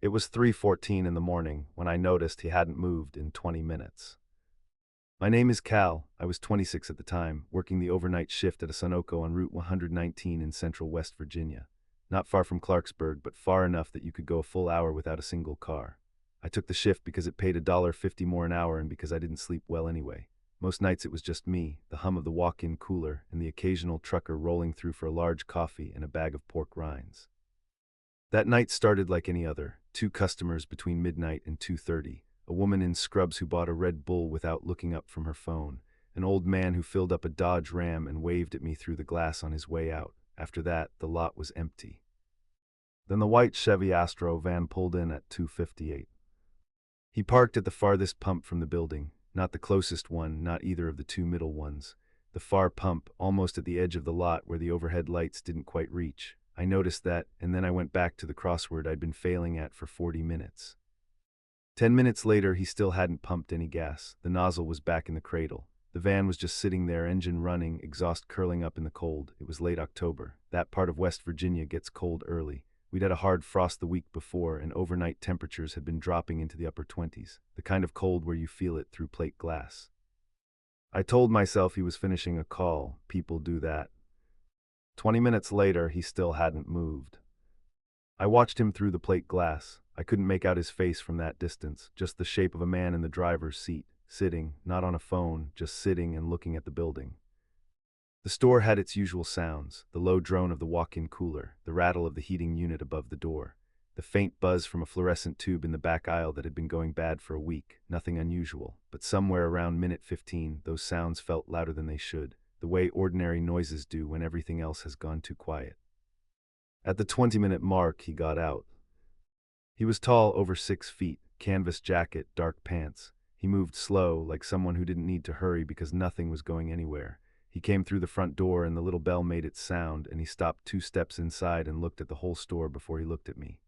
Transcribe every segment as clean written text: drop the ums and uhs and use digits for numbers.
It was 3:14 in the morning when I noticed he hadn't moved in 20 minutes. My name is Cal. I was 26 at the time, working the overnight shift at a Sunoco on Route 119 in central West Virginia. Not far from Clarksburg, but far enough that you could go a full hour without a single car. I took the shift because it paid $1.50 more an hour and because I didn't sleep well anyway. Most nights it was just me, the hum of the walk-in cooler, and the occasional trucker rolling through for a large coffee and a bag of pork rinds. That night started like any other. 2 customers between midnight and 2:30. A woman in scrubs who bought a Red Bull without looking up from her phone. An old man who filled up a Dodge Ram and waved at me through the glass on his way out. After that, the lot was empty. Then the white Chevy Astro van pulled in at 2:58. He parked at the farthest pump from the building, not the closest one, not either of the 2 middle ones. The far pump, almost at the edge of the lot where the overhead lights didn't quite reach. I noticed that, and then I went back to the crossword I'd been failing at for 40 minutes. 10 minutes later, he still hadn't pumped any gas. The nozzle was back in the cradle. The van was just sitting there, engine running, exhaust curling up in the cold. It was late October. That part of West Virginia gets cold early. We'd had a hard frost the week before, and overnight temperatures had been dropping into the upper 20s, the kind of cold where you feel it through plate glass. I told myself he was finishing a call. People do that. 20 minutes later, he still hadn't moved. I watched him through the plate glass. I couldn't make out his face from that distance, just the shape of a man in the driver's seat, sitting, not on a phone, just sitting and looking at the building. The store had its usual sounds, the low drone of the walk-in cooler, the rattle of the heating unit above the door, the faint buzz from a fluorescent tube in the back aisle that had been going bad for a week, nothing unusual, but somewhere around minute 15, those sounds felt louder than they should, the way ordinary noises do when everything else has gone too quiet. At the 20-minute mark, he got out. He was tall, over 6 feet, canvas jacket, dark pants. He moved slow, like someone who didn't need to hurry because nothing was going anywhere. He came through the front door and the little bell made its sound, and he stopped 2 steps inside and looked at the whole store before he looked at me.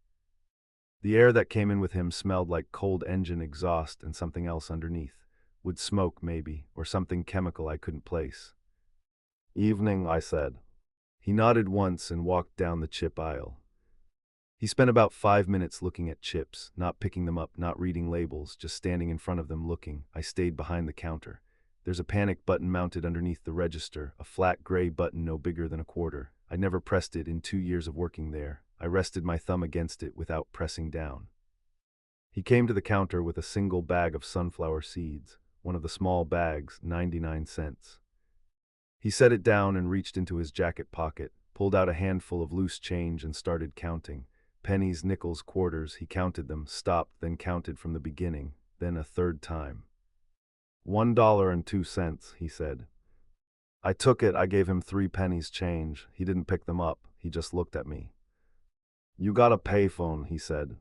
The air that came in with him smelled like cold engine exhaust and something else underneath. Wood smoke, maybe, or something chemical I couldn't place. "Evening," I said. He nodded once and walked down the chip aisle. He spent about 5 minutes looking at chips, not picking them up, not reading labels, just standing in front of them looking. I stayed behind the counter. There's a panic button mounted underneath the register, a flat gray button no bigger than a quarter. I'd never pressed it in 2 years of working there. I rested my thumb against it without pressing down. He came to the counter with a single bag of sunflower seeds, one of the small bags, 99 cents. He set it down and reached into his jacket pocket, pulled out a handful of loose change and started counting. Pennies, nickels, quarters, he counted them, stopped, then counted from the beginning, then a third time. $1.02, he said. I took it. I gave him 3 pennies change. He didn't pick them up. He just looked at me. "You got a payphone," he said.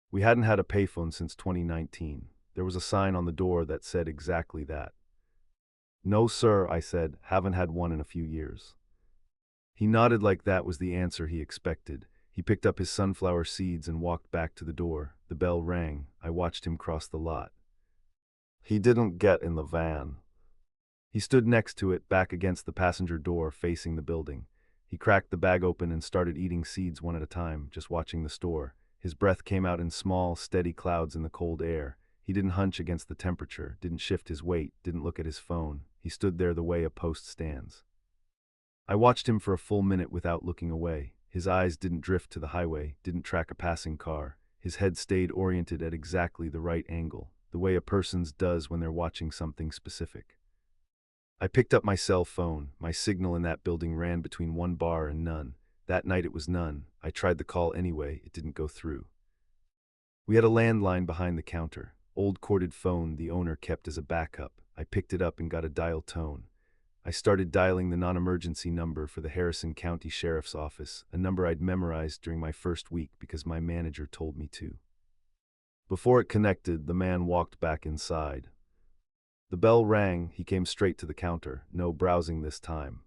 We hadn't had a payphone since 2019. There was a sign on the door that said exactly that. "No, sir," I said. "Haven't had one in a few years." He nodded like that was the answer he expected. He picked up his sunflower seeds and walked back to the door. The bell rang. I watched him cross the lot. He didn't get in the van. He stood next to it, back against the passenger door, facing the building. He cracked the bag open and started eating seeds one at a time, just watching the store. His breath came out in small, steady clouds in the cold air. He didn't hunch against the temperature, didn't shift his weight, didn't look at his phone. He stood there the way a post stands. I watched him for a full minute without looking away. His eyes didn't drift to the highway, didn't track a passing car. His head stayed oriented at exactly the right angle, the way a person's does when they're watching something specific. I picked up my cell phone. My signal in that building ran between 1 bar and none. That night it was none. I tried the call anyway. It didn't go through. We had a landline behind the counter. Old corded phone the owner kept as a backup. I picked it up and got a dial tone. I started dialing the non-emergency number for the Harrison County Sheriff's Office, a number I'd memorized during my first week because my manager told me to. Before it connected, the man walked back inside. The bell rang. He came straight to the counter, no browsing this time.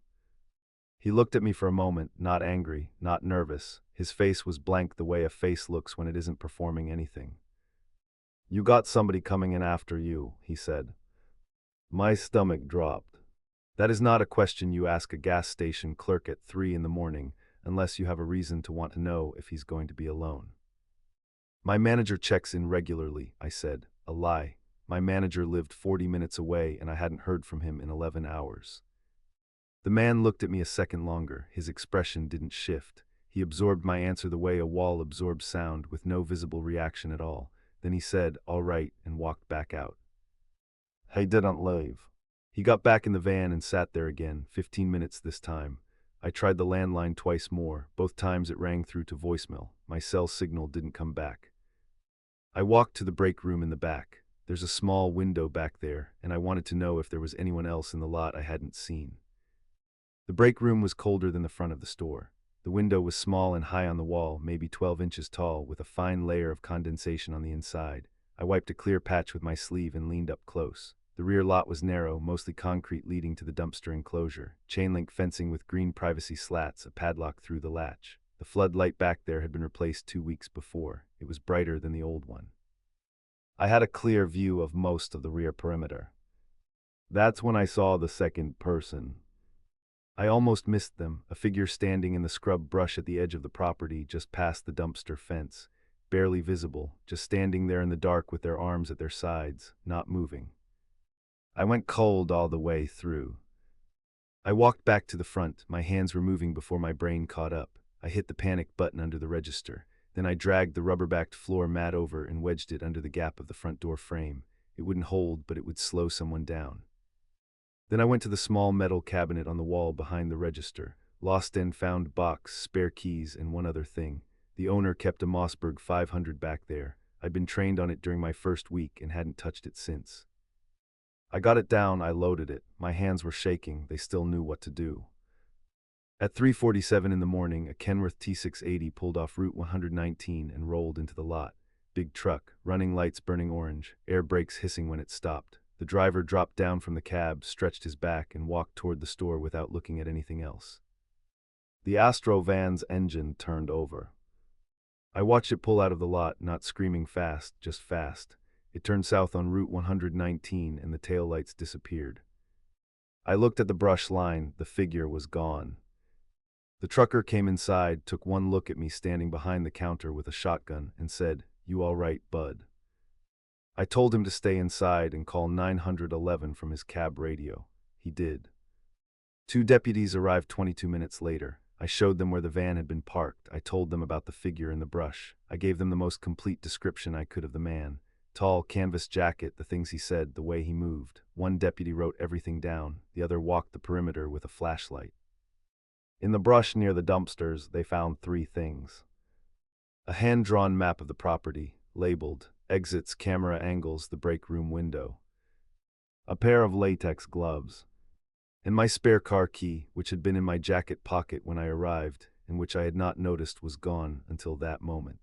He looked at me for a moment, not angry, not nervous. His face was blank the way a face looks when it isn't performing anything. "You got somebody coming in after you," he said. My stomach dropped. That is not a question you ask a gas station clerk at 3 in the morning, unless you have a reason to want to know if he's going to be alone. My manager checks in regularly, I said. A lie. My manager lived 40 minutes away and I hadn't heard from him in 11 hours. The man looked at me a second longer. His expression didn't shift. He absorbed my answer the way a wall absorbs sound, with no visible reaction at all. Then he said, "All right," and walked back out. He didn't leave. He got back in the van and sat there again, 15 minutes this time. I tried the landline twice more. Both times it rang through to voicemail. My cell signal didn't come back. I walked to the break room in the back. There's a small window back there, and I wanted to know if there was anyone else in the lot I hadn't seen. The break room was colder than the front of the store. The window was small and high on the wall, maybe 12 inches tall, with a fine layer of condensation on the inside. I wiped a clear patch with my sleeve and leaned up close. The rear lot was narrow, mostly concrete leading to the dumpster enclosure. Chain-link fencing with green privacy slats, a padlock through the latch. The floodlight back there had been replaced 2 weeks before. It was brighter than the old one. I had a clear view of most of the rear perimeter. That's when I saw the second person. I almost missed them, a figure standing in the scrub brush at the edge of the property just past the dumpster fence, barely visible, just standing there in the dark with their arms at their sides, not moving. I went cold all the way through. I walked back to the front, my hands were moving before my brain caught up. I hit the panic button under the register. Then I dragged the rubber-backed floor mat over and wedged it under the gap of the front door frame. It wouldn't hold, but it would slow someone down. Then I went to the small metal cabinet on the wall behind the register. Lost and found box, spare keys, and one other thing. The owner kept a Mossberg 500 back there. I'd been trained on it during my first week and hadn't touched it since. I got it down, I loaded it. My hands were shaking, they still knew what to do. At 3:47 in the morning, a Kenworth T680 pulled off Route 119 and rolled into the lot. Big truck, running lights burning orange, air brakes hissing when it stopped. The driver dropped down from the cab, stretched his back, and walked toward the store without looking at anything else. The Astro van's engine turned over. I watched it pull out of the lot, not screaming fast, just fast. It turned south on Route 119 and the taillights disappeared. I looked at the brush line, the figure was gone. The trucker came inside, took one look at me standing behind the counter with a shotgun, and said, "You all right, bud?" I told him to stay inside and call 911 from his cab radio. He did. 2 deputies arrived 22 minutes later. I showed them where the van had been parked. I told them about the figure in the brush. I gave them the most complete description I could of the man. Tall, canvas jacket, the things he said, the way he moved. One deputy wrote everything down. The other walked the perimeter with a flashlight. In the brush near the dumpsters, they found 3 things. A hand-drawn map of the property, labeled, exits, camera angles, the break room window. A pair of latex gloves. And my spare car key, which had been in my jacket pocket when I arrived, and which I had not noticed was gone until that moment.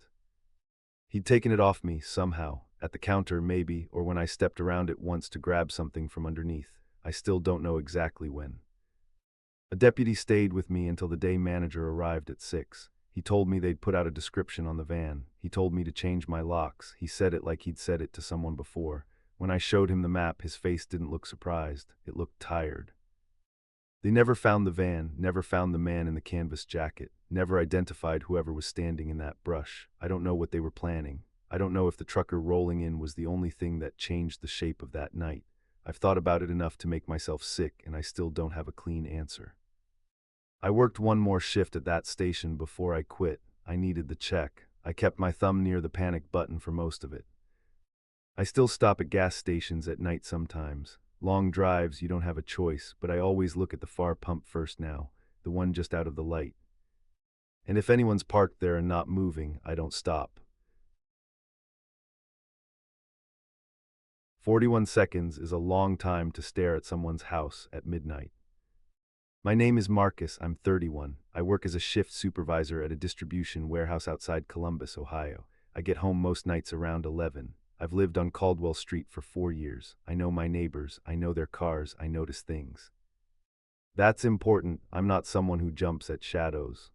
He'd taken it off me, somehow, at the counter maybe, or when I stepped around it once to grab something from underneath. I still don't know exactly when. A deputy stayed with me until the day manager arrived at 6. He told me they'd put out a description on the van. He told me to change my locks. He said it like he'd said it to someone before. When I showed him the map, his face didn't look surprised. It looked tired. They never found the van, never found the man in the canvas jacket, never identified whoever was standing in that brush. I don't know what they were planning. I don't know if the trucker rolling in was the only thing that changed the shape of that night. I've thought about it enough to make myself sick, and I still don't have a clean answer. I worked one more shift at that station before I quit. I needed the check. I kept my thumb near the panic button for most of it. I still stop at gas stations at night sometimes. Long drives, you don't have a choice, but I always look at the far pump first now, the one just out of the light. And if anyone's parked there and not moving, I don't stop. 41 seconds is a long time to stare at someone's house at midnight. My name is Marcus, I'm 31. I work as a shift supervisor at a distribution warehouse outside Columbus, Ohio. I get home most nights around 11. I've lived on Caldwell Street for 4 years. I know my neighbors, I know their cars, I notice things. That's important. I'm not someone who jumps at shadows.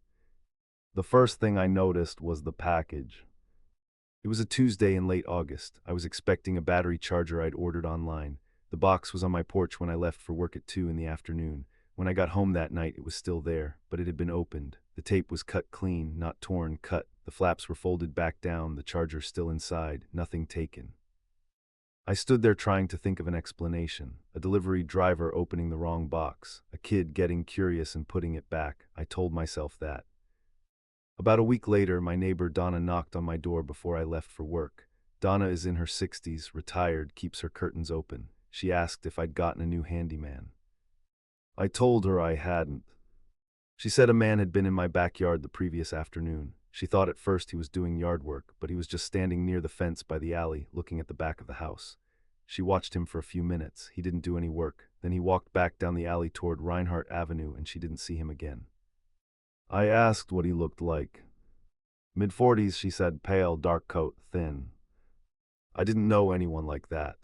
The first thing I noticed was the package. It was a Tuesday in late August. I was expecting a battery charger I'd ordered online. The box was on my porch when I left for work at 2 in the afternoon. When I got home that night, it was still there, but it had been opened. The tape was cut clean, not torn, cut, The flaps were folded back down, the charger still inside, nothing taken. I stood there trying to think of an explanation. A delivery driver opening the wrong box, a kid getting curious and putting it back. I told myself that. About a week later, my neighbor Donna knocked on my door before I left for work. Donna is in her 60s, retired, keeps her curtains open. She asked if I'd gotten a new handyman. I told her I hadn't. She said a man had been in my backyard the previous afternoon. She thought at first he was doing yard work, but he was just standing near the fence by the alley, looking at the back of the house. She watched him for a few minutes. He didn't do any work. Then he walked back down the alley toward Reinhardt Avenue, and she didn't see him again. I asked what he looked like. Mid-40s, she said, pale, dark coat, thin. I didn't know anyone like that.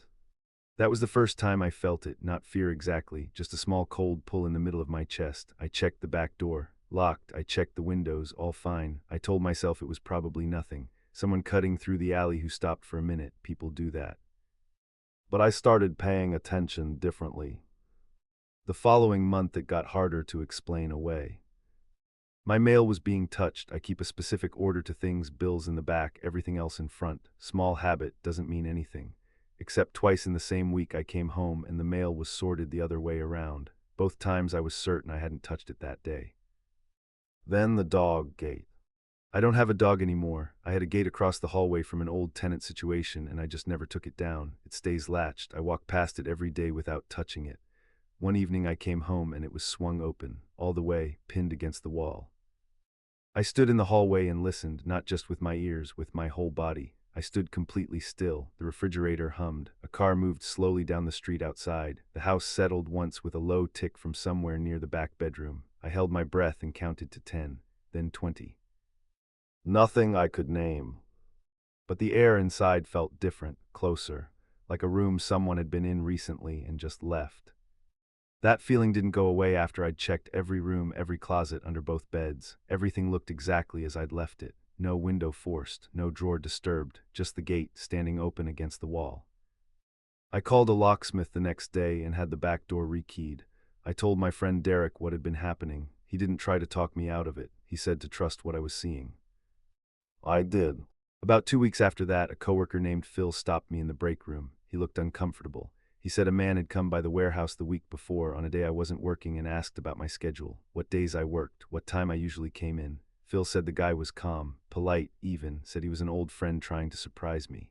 That was the first time I felt it, not fear exactly, just a small cold pull in the middle of my chest. I checked the back door. Locked. I checked the windows, all fine. I told myself it was probably nothing. Someone cutting through the alley who stopped for a minute. People do that. But I started paying attention differently. The following month it got harder to explain away. My mail was being touched. I keep a specific order to things, bills in the back, everything else in front. Small habit, doesn't mean anything. Except twice in the same week I came home and the mail was sorted the other way around. Both times I was certain I hadn't touched it that day. Then the dog gate. I don't have a dog anymore. I had a gate across the hallway from an old tenant situation and I just never took it down. It stays latched. I walk past it every day without touching it. One evening I came home and it was swung open, all the way, pinned against the wall. I stood in the hallway and listened, not just with my ears, with my whole body. I stood completely still. The refrigerator hummed. A car moved slowly down the street outside. The house settled once with a low tick from somewhere near the back bedroom. I held my breath and counted to 10, then 20. Nothing I could name. But the air inside felt different, closer, like a room someone had been in recently and just left. That feeling didn't go away after I'd checked every room, every closet, under both beds. Everything looked exactly as I'd left it. No window forced, no drawer disturbed, just the gate standing open against the wall. I called a locksmith the next day and had the back door rekeyed. I told my friend Derek what had been happening. He didn't try to talk me out of it. He said to trust what I was seeing. I did. About 2 weeks after that, a coworker named Phil stopped me in the break room. He looked uncomfortable. He said a man had come by the warehouse the week before on a day I wasn't working and asked about my schedule, what days I worked, what time I usually came in. Phil said the guy was calm, polite, even, said he was an old friend trying to surprise me.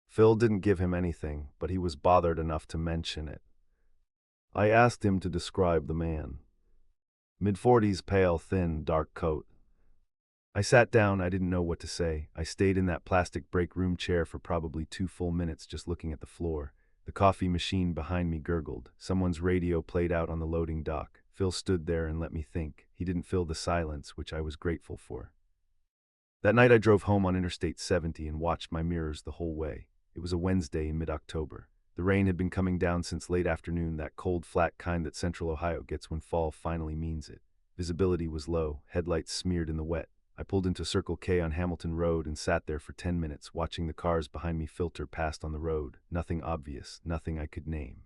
Phil didn't give him anything, but he was bothered enough to mention it. I asked him to describe the man. Mid-40s, pale, thin, dark coat. I sat down. I didn't know what to say. I stayed in that plastic break room chair for probably 2 full minutes just looking at the floor. The coffee machine behind me gurgled. Someone's radio played out on the loading dock. Phil stood there and let me think. He didn't fill the silence, which I was grateful for. That night I drove home on Interstate 70 and watched my mirrors the whole way. It was a Wednesday in mid-October. The rain had been coming down since late afternoon, that cold, flat kind that central Ohio gets when fall finally means it. Visibility was low, headlights smeared in the wet. I pulled into Circle K on Hamilton Road and sat there for 10 minutes, watching the cars behind me filter past on the road. Nothing obvious, nothing I could name.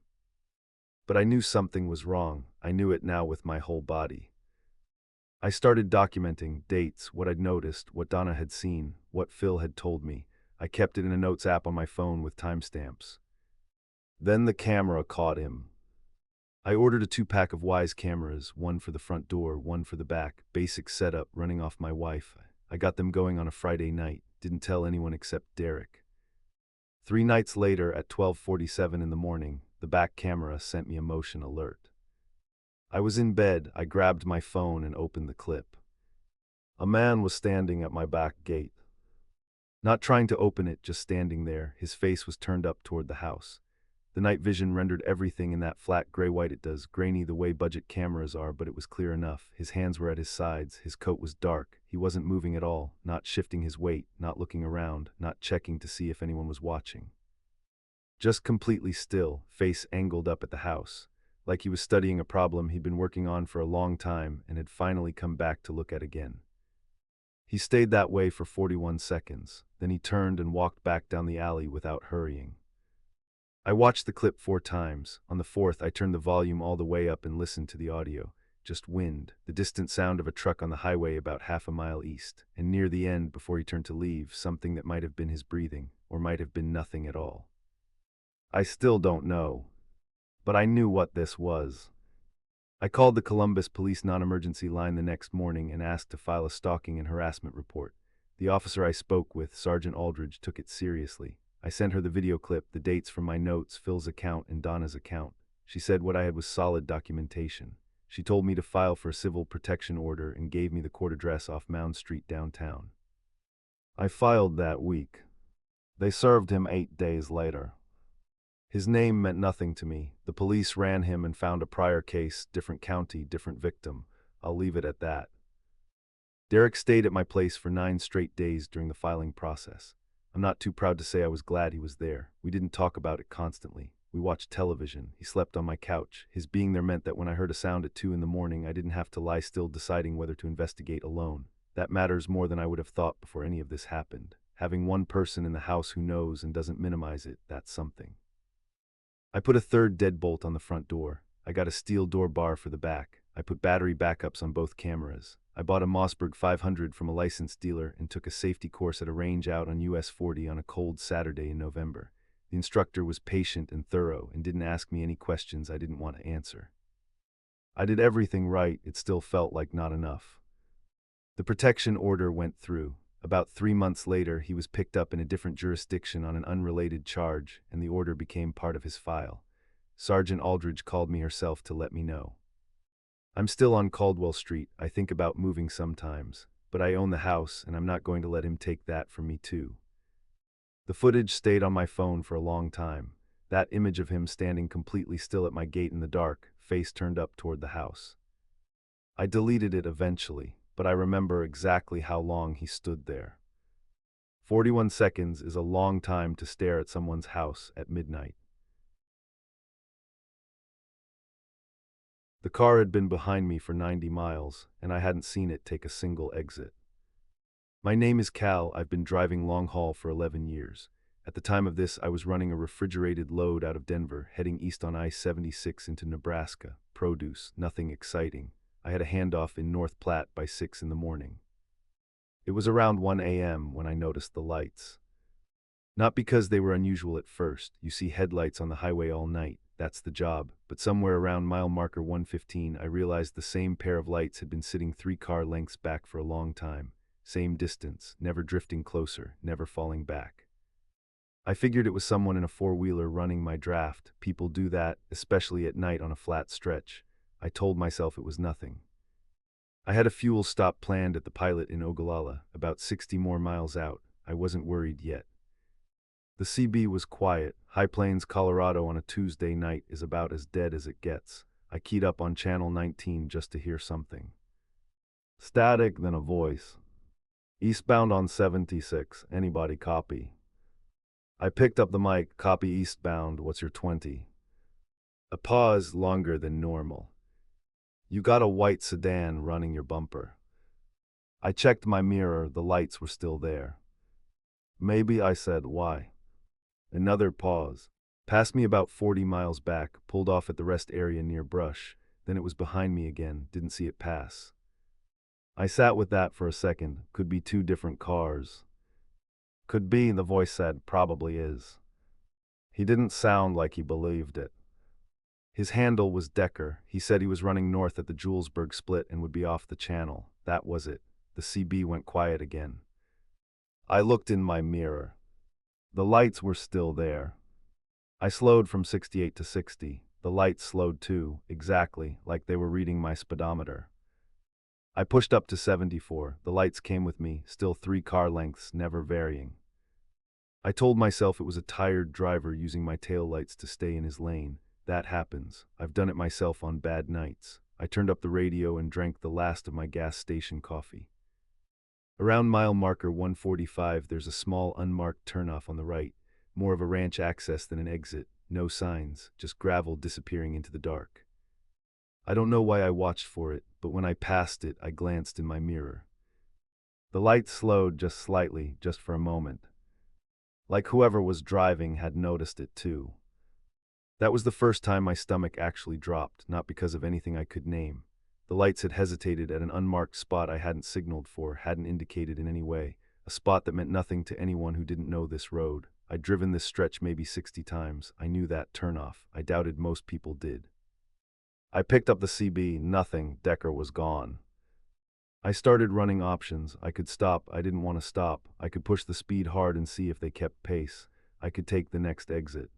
But I knew something was wrong. I knew it now with my whole body. I started documenting dates, what I'd noticed, what Donna had seen, what Phil had told me. I kept it in a notes app on my phone with timestamps. Then the camera caught him. I ordered a 2-pack of Wise cameras, one for the front door, one for the back, basic setup, running off my wife. I got them going on a Friday night, didn't tell anyone except Derek. 3 nights later, at 12:47 in the morning, the back camera sent me a motion alert. I was in bed. I grabbed my phone and opened the clip. A man was standing at my back gate. Not trying to open it, just standing there. His face was turned up toward the house. The night vision rendered everything in that flat gray-white it does, grainy the way budget cameras are, but it was clear enough. His hands were at his sides, his coat was dark, he wasn't moving at all, not shifting his weight, not looking around, not checking to see if anyone was watching. Just completely still, face angled up at the house, like he was studying a problem he'd been working on for a long time and had finally come back to look at again. He stayed that way for 41 seconds, then he turned and walked back down the alley without hurrying. I watched the clip 4 times. On the 4th, I turned the volume all the way up and listened to the audio. just wind, the distant sound of a truck on the highway about half a mile east, and near the end, before he turned to leave, something that might have been his breathing, or might have been nothing at all. I still don't know, but I knew what this was. I called the Columbus Police non-emergency line the next morning and asked to file a stalking and harassment report. The officer I spoke with, Sergeant Aldridge, took it seriously. I sent her the video clip, the dates from my notes, Phil's account, and Donna's account. She said what I had was solid documentation. She told me to file for a civil protection order and gave me the court address off Mound Street downtown. I filed that week. They served him 8 days later. His name meant nothing to me. The police ran him and found a prior case, different county, different victim. I'll leave it at that. Derek stayed at my place for 9 straight days during the filing process. I'm not too proud to say I was glad he was there. We didn't talk about it constantly. We watched television. He slept on my couch. His being there meant that when I heard a sound at 2 in the morning, I didn't have to lie still deciding whether to investigate alone. That matters more than I would have thought before any of this happened. Having one person in the house who knows and doesn't minimize it, that's something. I put a third deadbolt on the front door. I got a steel door bar for the back. I put battery backups on both cameras. I bought a Mossberg 500 from a licensed dealer and took a safety course at a range out on US 40 on a cold Saturday in November. The instructor was patient and thorough and didn't ask me any questions I didn't want to answer. I did everything right, it still felt like not enough. The protection order went through. About 3 months later, he was picked up in a different jurisdiction on an unrelated charge, and the order became part of his file. Sergeant Aldridge called me herself to let me know. I'm still on Caldwell Street. I think about moving sometimes, but I own the house, and I'm not going to let him take that from me too. The footage stayed on my phone for a long time. That image of him standing completely still at my gate in the dark, face turned up toward the house. I deleted it eventually, but I remember exactly how long he stood there. 41 seconds is a long time to stare at someone's house at midnight. The car had been behind me for 90 miles, and I hadn't seen it take a single exit. My name is Cal. I've been driving long haul for 11 years. At the time of this, I was running a refrigerated load out of Denver, heading east on I-76 into Nebraska. Produce, nothing exciting. I had a handoff in North Platte by 6 in the morning. It was around 1 a.m. when I noticed the lights. Not because they were unusual at first. You see headlights on the highway all night. That's the job. But somewhere around mile marker 115, I realized the same pair of lights had been sitting 3 car lengths back for a long time. Same distance, never drifting closer, never falling back. I figured it was someone in a 4-wheeler running my draft. People do that, especially at night on a flat stretch. I told myself it was nothing. I had a fuel stop planned at the Pilot in Ogallala, about 60 more miles out. I wasn't worried yet. The CB was quiet. High Plains, Colorado on a Tuesday night is about as dead as it gets. I keyed up on channel 19 just to hear something. Static, then a voice. Eastbound on 76, anybody copy? I picked up the mic, copy eastbound, what's your 20? A pause longer than normal. You got a white sedan running your bumper. I checked my mirror, the lights were still there. Maybe, I said, why? Another pause. Passed me about 40 miles back, pulled off at the rest area near brush, then it was behind me again, didn't see it pass. I sat with that for a second, could be 2 different cars. Could be, the voice said, probably is. He didn't sound like he believed it. His handle was Decker. He said he was running north at the Julesburg split and would be off the channel. That was it. The CB went quiet again. I looked in my mirror. The lights were still there. I slowed from 68 to 60. The lights slowed too, exactly, like they were reading my speedometer. I pushed up to 74. The lights came with me, still 3 car lengths, never varying. I told myself it was a tired driver using my taillights to stay in his lane. That happens. I've done it myself on bad nights. I turned up the radio and drank the last of my gas station coffee. Around mile marker 145, there's a small unmarked turnoff on the right, more of a ranch access than an exit. No signs, just gravel disappearing into the dark. I don't know why I watched for it, but when I passed it, I glanced in my mirror. The light slowed just slightly, just for a moment. Like whoever was driving had noticed it too. That was the first time my stomach actually dropped, not because of anything I could name. The lights had hesitated at an unmarked spot I hadn't signaled for, hadn't indicated in any way, a spot that meant nothing to anyone who didn't know this road. I'd driven this stretch maybe 60 times. I knew that turnoff. I doubted most people did. I picked up the CB, nothing, Decker was gone. I started running options. I could stop, I didn't want to stop. I could push the speed hard and see if they kept pace. I could take the next exit.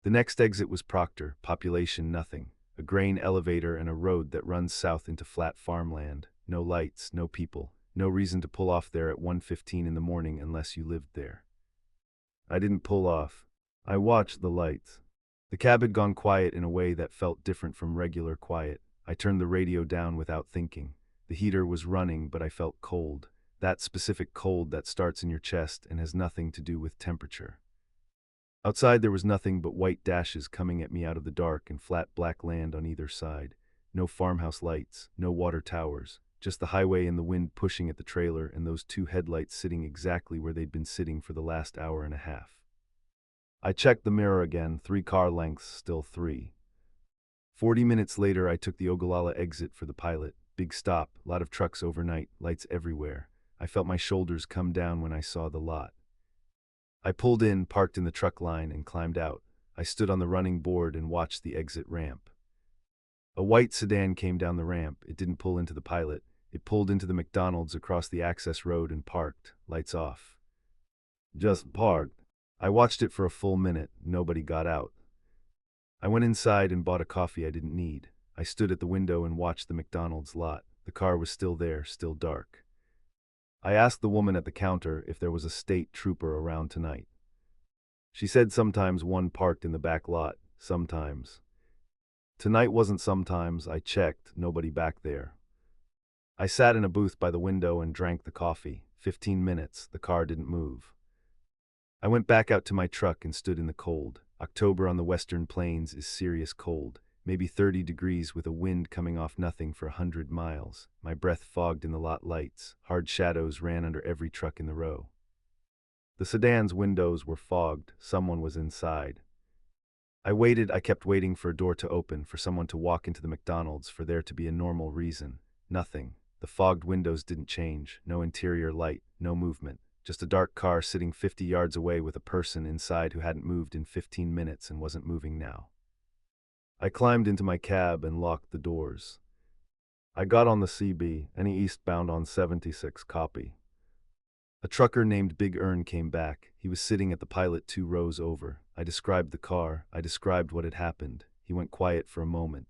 The next exit was Proctor, population nothing. A grain elevator and a road that runs south into flat farmland. No lights, no people. No reason to pull off there at 1:15 in the morning unless you lived there. I didn't pull off. I watched the lights. The cab had gone quiet in a way that felt different from regular quiet. I turned the radio down without thinking. The heater was running, but I felt cold. That specific cold that starts in your chest and has nothing to do with temperature. Outside there was nothing but white dashes coming at me out of the dark and flat black land on either side. No farmhouse lights, no water towers, just the highway and the wind pushing at the trailer and those two headlights sitting exactly where they'd been sitting for the last hour and a half. I checked the mirror again, 3 car lengths, still 3. 40 minutes later I took the Ogallala exit for the pilot. Big stop, lot of trucks overnight, lights everywhere. I felt my shoulders come down when I saw the lot. I pulled in, parked in the truck line, and climbed out. I stood on the running board and watched the exit ramp. A white sedan came down the ramp. It didn't pull into the pilot. It pulled into the McDonald's across the access road and parked, lights off. Just parked. I watched it for a full minute. Nobody got out. I went inside and bought a coffee I didn't need. I stood at the window and watched the McDonald's lot. The car was still there, still dark. I asked the woman at the counter if there was a state trooper around tonight. She said sometimes one parked in the back lot, sometimes. Tonight wasn't sometimes. I checked, nobody back there. I sat in a booth by the window and drank the coffee. 15 minutes, the car didn't move. I went back out to my truck and stood in the cold. October on the western plains is serious cold, maybe 30 degrees with a wind coming off nothing for 100 miles. My breath fogged in the lot lights. Hard shadows ran under every truck in the row. The sedan's windows were fogged. Someone was inside. I waited. I kept waiting for a door to open, for someone to walk into the McDonald's, for there to be a normal reason. Nothing. The fogged windows didn't change. No interior light, no movement. Just a dark car sitting 50 yards away with a person inside who hadn't moved in 15 minutes and wasn't moving now. I climbed into my cab and locked the doors. I got on the CB, any eastbound on 76, copy. A trucker named Big Earn came back. He was sitting at the pilot 2 rows over. I described the car. I described what had happened. He went quiet for a moment.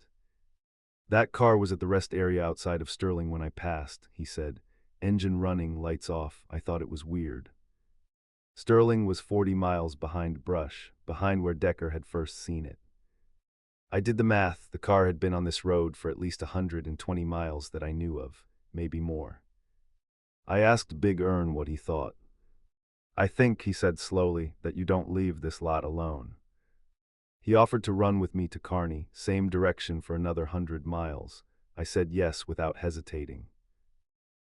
That car was at the rest area outside of Sterling when I passed, he said. Engine running, lights off. I thought it was weird. Sterling was 40 miles behind Brush, behind where Decker had first seen it. I did the math. The car had been on this road for at least 120 miles that I knew of, maybe more. I asked Big Earn what he thought. I think, he said slowly, that you don't leave this lot alone. He offered to run with me to Kearney, same direction for another 100 miles. I said yes without hesitating.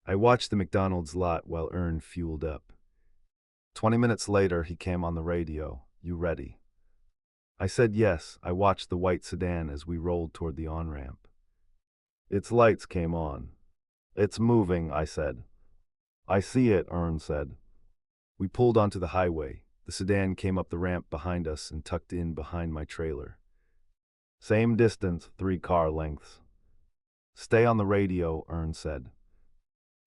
I watched the McDonald's lot while Earn fueled up. 20 minutes later, he came on the radio. You ready? I said yes. I watched the white sedan as we rolled toward the on-ramp. Its lights came on. It's moving, I said. I see it, Earn said. We pulled onto the highway. The sedan came up the ramp behind us and tucked in behind my trailer. Same distance, 3 car lengths. Stay on the radio, Earn said.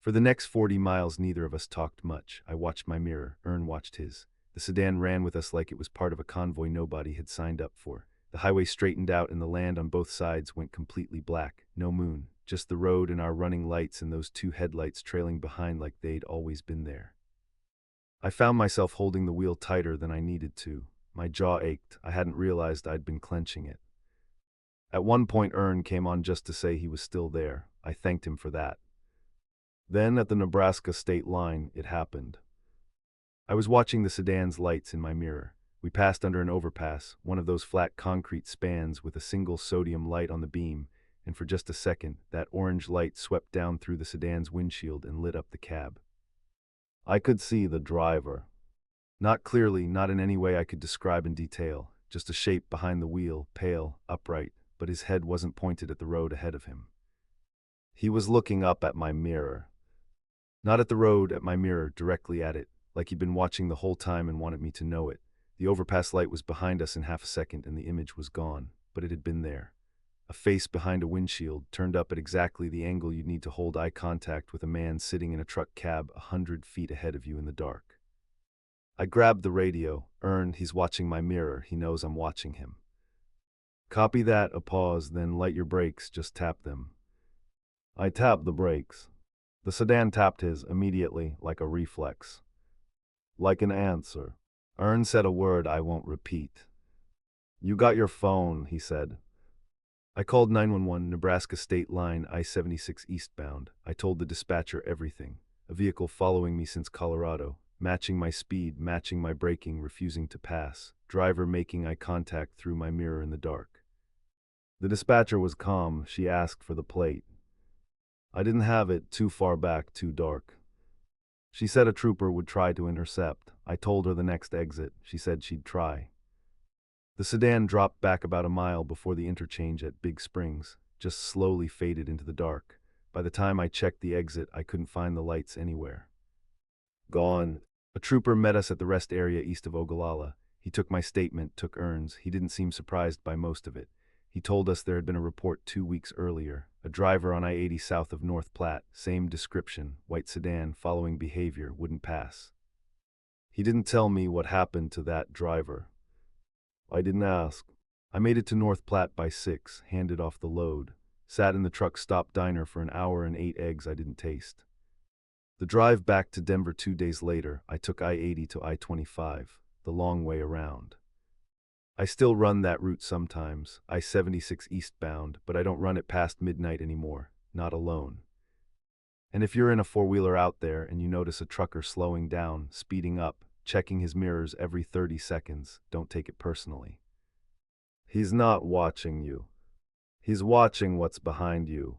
For the next 40 miles, neither of us talked much. I watched my mirror. Earn watched his. The sedan ran with us like it was part of a convoy nobody had signed up for. The highway straightened out and the land on both sides went completely black. No moon, just the road and our running lights and those 2 headlights trailing behind like they'd always been there. I found myself holding the wheel tighter than I needed to. My jaw ached. I hadn't realized I'd been clenching it. At one point, Earn came on just to say he was still there. I thanked him for that. Then, at the Nebraska state line, it happened. I was watching the sedan's lights in my mirror. We passed under an overpass, one of those flat concrete spans with a single sodium light on the beam, and for just a second, that orange light swept down through the sedan's windshield and lit up the cab. I could see the driver. Not clearly, not in any way I could describe in detail, just a shape behind the wheel, pale, upright, but his head wasn't pointed at the road ahead of him. He was looking up at my mirror. Not at the road, at my mirror, directly at it, like he'd been watching the whole time and wanted me to know it. The overpass light was behind us in half a second and the image was gone, but it had been there. A face behind a windshield, turned up at exactly the angle you'd need to hold eye contact with a man sitting in a truck cab 100 feet ahead of you in the dark. I grabbed the radio. He's watching my mirror. He knows I'm watching him. Copy that, a pause, then light your brakes, just tap them. I tapped the brakes. The sedan tapped his immediately, like a reflex. Like an answer. Said a word I won't repeat. You got your phone, he said. I called 911, Nebraska State Line, I-76 eastbound. I told the dispatcher everything. A vehicle following me since Colorado, matching my speed, matching my braking, refusing to pass. Driver making eye contact through my mirror in the dark. The dispatcher was calm. She asked for the plate. I didn't have it, too far back, too dark. She said a trooper would try to intercept. I told her the next exit. She said she'd try. The sedan dropped back about a mile before the interchange at Big Springs, just slowly faded into the dark. By the time I checked the exit, I couldn't find the lights anywhere. Gone. A trooper met us at the rest area east of Ogallala. He took my statement, took Ern's. He didn't seem surprised by most of it. He told us there had been a report 2 weeks earlier. A driver on I-80 south of North Platte, same description, white sedan, following behavior, wouldn't pass. He didn't tell me what happened to that driver. I didn't ask. I made it to North Platte by 6, handed off the load, sat in the truck stop diner for an hour and ate eggs I didn't taste. The drive back to Denver 2 days later, I took I-80 to I-25, the long way around. I still run that route sometimes, I-76 eastbound, but I don't run it past midnight anymore, not alone. And if you're in a four-wheeler out there and you notice a trucker slowing down, speeding up, checking his mirrors every 30 seconds, don't take it personally. He's not watching you. He's watching what's behind you.